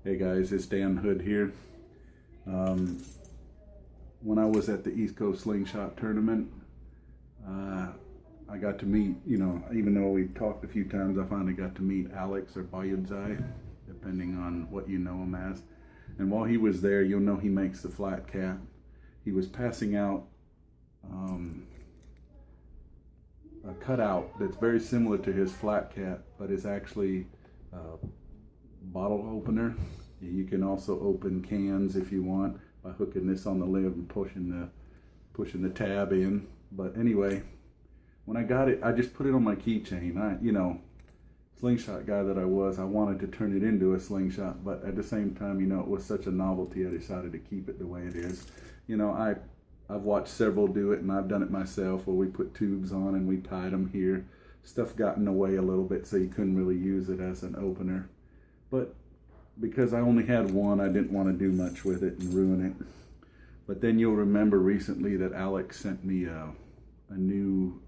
Hey guys, it's Dan Hood here. When I was at the East Coast Slingshot tournament, I got to meet, even though we talked a few times, I finally got to meet Alex or Byudzai, depending on what you know him as. And while he was there, you'll know he makes the flat cap. He was passing out a cutout that's very similar to his flat cap, but is actually bottle opener. You can also open cans if you want by hooking this on the lid and pushing the tab in. But anyway, when I got it, I just put it on my keychain. Slingshot guy that I was, I wanted to turn it into a slingshot, but at the same time, it was such a novelty, I decided to keep it the way it is. I've watched several do it, and I've done it myself, where we put tubes on and we tied them here. Stuff got in the way a little bit, so you couldn't really use it as an opener. But because I only had one, I didn't want to do much with it and ruin it. But then you'll remember recently that Alex sent me a new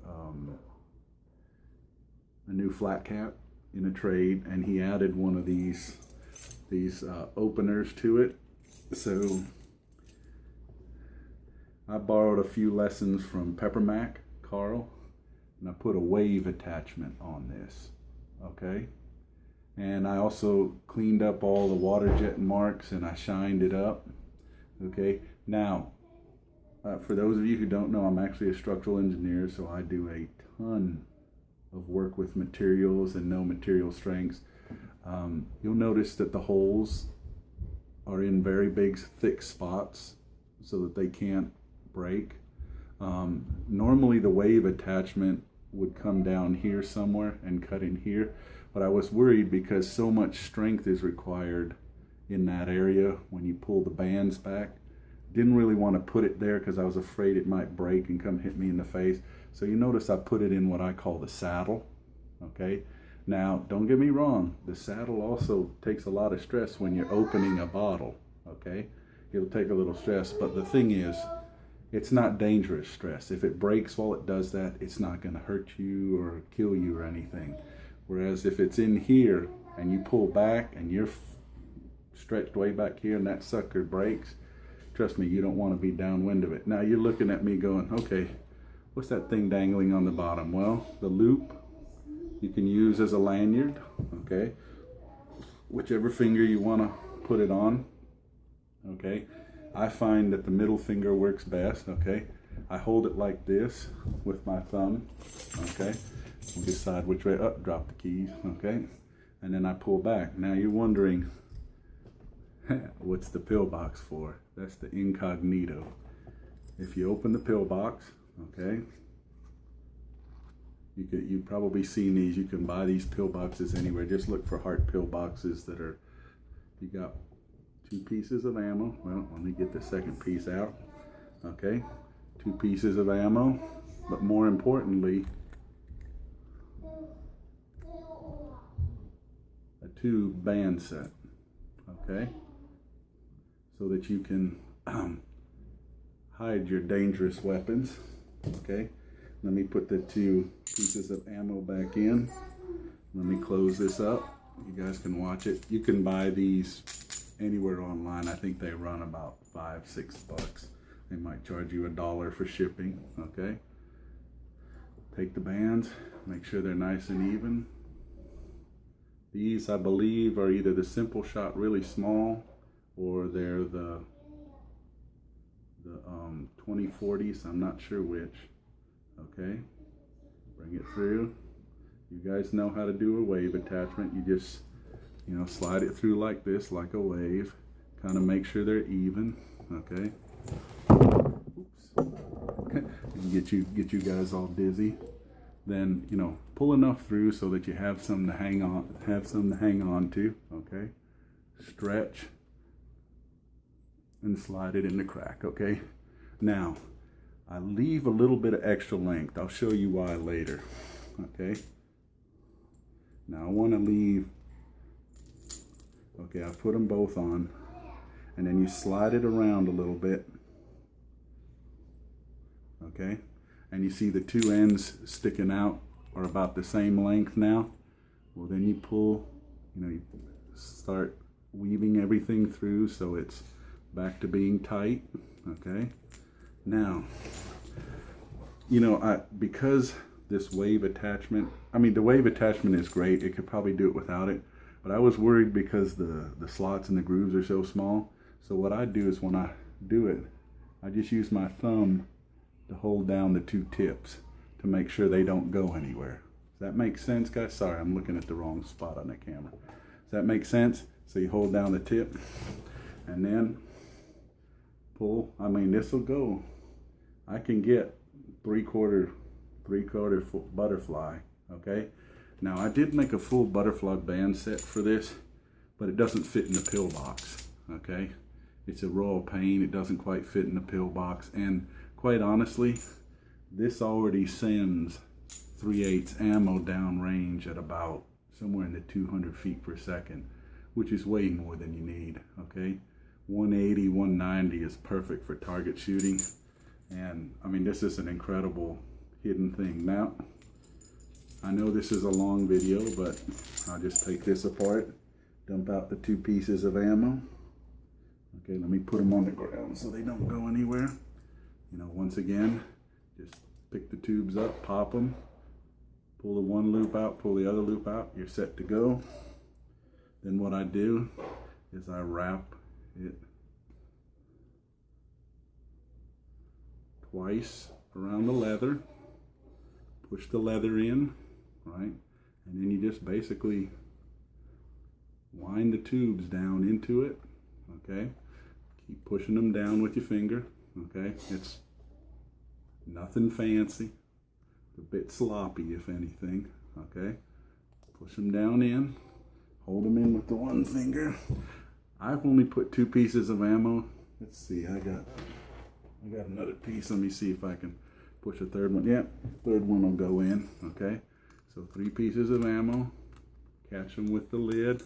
flat cap in a trade, and he added one of these openers to it. So I borrowed a few lessons from Peppermac Carl, and I put a wave attachment on this, okay? And I also cleaned up all the water jet marks, and I shined it up, okay? Now, for those of you who don't know, I'm actually a structural engineer, so I do a ton of work with materials and know material strengths. You'll notice that the holes are in very big, thick spots so that they can't break. Normally the wave attachment would come down here somewhere and cut in here, but I was worried because so much strength is required in that area when you pull the bands back. Didn't really want to put it there because I was afraid it might break and come hit me in the face. So you notice I put it in what I call the saddle, okay? Now, don't get me wrong, the saddle also takes a lot of stress when you're opening a bottle, okay? It'll take a little stress, but the thing is, it's not dangerous stress. If it breaks while it does that, it's not going to hurt you or kill you or anything. Whereas if it's in here and you pull back and you're stretched way back here and that sucker breaks, trust me, you don't want to be downwind of it. Now you're looking at me going, okay, what's that thing dangling on the bottom? Well, the loop you can use as a lanyard, okay? Whichever finger you want to put it on, okay? I find that the middle finger works best, okay? I hold it like this with my thumb, okay? We'll decide which way up, drop the keys, okay? And then I pull back. Now you're wondering, what's the pillbox for? That's the incognito. If you open the pillbox, okay, you've probably seen these. You can buy these pillboxes anywhere. Just look for heart pillboxes that are, you got 2 pieces of ammo. Well, let me get the second piece out. Okay, 2 pieces of ammo, but more importantly, a tube band set, okay, so that you can hide your dangerous weapons, okay. Let me put the 2 pieces of ammo back in. Let me close this up. You guys can watch it. You can buy these anywhere online. I think they run about $5-6 bucks. They might charge you $1 for shipping, okay. Take the bands, make sure they're nice and even. These, I believe, are either the simple shot really small, or they're the 2040s. I'm not sure which. Okay, bring it through. You guys know how to do a wave attachment. You just, slide it through like this, like a wave. Kind of make sure they're even. Okay. Oops. get you guys all dizzy. Then pull enough through so that you have some to hang on to. Okay. Stretch and slide it in the crack. Okay. Now, I leave a little bit of extra length. I'll show you why later, okay? Now I want to leave, okay, I've put them both on, and then you slide it around a little bit, okay? And you see the 2 ends sticking out are about the same length now. Well, then you pull, you start weaving everything through so it's back to being tight. Okay, now, you know, because this wave attachment, I mean, the wave attachment is great. It could probably do it without it, but I was worried because the slots and the grooves are so small. So what I do is when I do it, I just use my thumb to hold down the two tips to make sure they don't go anywhere. Does that make sense, guys? Sorry, I'm looking at the wrong spot on the camera. Does that make sense? So you hold down the tip and then pull. I mean, this will go. I can get three-quarter butterfly, okay? Now, I did make a full butterfly band set for this, but it doesn't fit in the pill box, okay? It's a royal pain. It doesn't quite fit in the pill box, and quite honestly, this already sends 3/8 ammo down range at about somewhere in the 200 feet per second, which is way more than you need, okay? 180, 190 is perfect for target shooting. And I mean, this is an incredible hidden thing. Now, I know this is a long video, but I'll just take this apart, dump out the two pieces of ammo. Okay, let me put them on the ground so they don't go anywhere. You know, once again, just pick the tubes up, pop them, pull the one loop out, pull the other loop out, you're set to go. Then what I do is I wrap it twice around the leather, push the leather in, right? And then you just basically wind the tubes down into it, okay? Keep pushing them down with your finger, okay? It's nothing fancy, a bit sloppy if anything, okay? Push them down in, hold them in with the one finger. I've only put 2 pieces of ammo. Let's see, I got another piece. Let me see if I can push a third one. Yep, third one will go in, okay? So 3 pieces of ammo, catch them with the lid.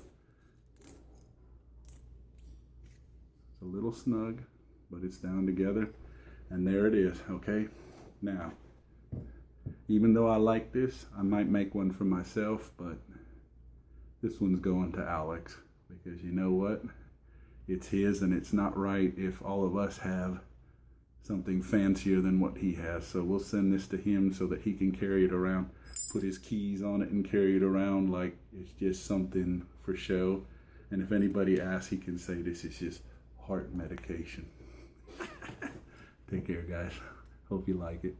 It's a little snug, but it's down together, and there it is, okay? Now, even though I like this, I might make one for myself, but this one's going to Alex, because you know what? It's his, and it's not right if all of us have something fancier than what he has. So we'll send this to him so that he can carry it around, put his keys on it and carry it around like it's just something for show. And if anybody asks, he can say this is just heart medication. Take care, guys. Hope you like it.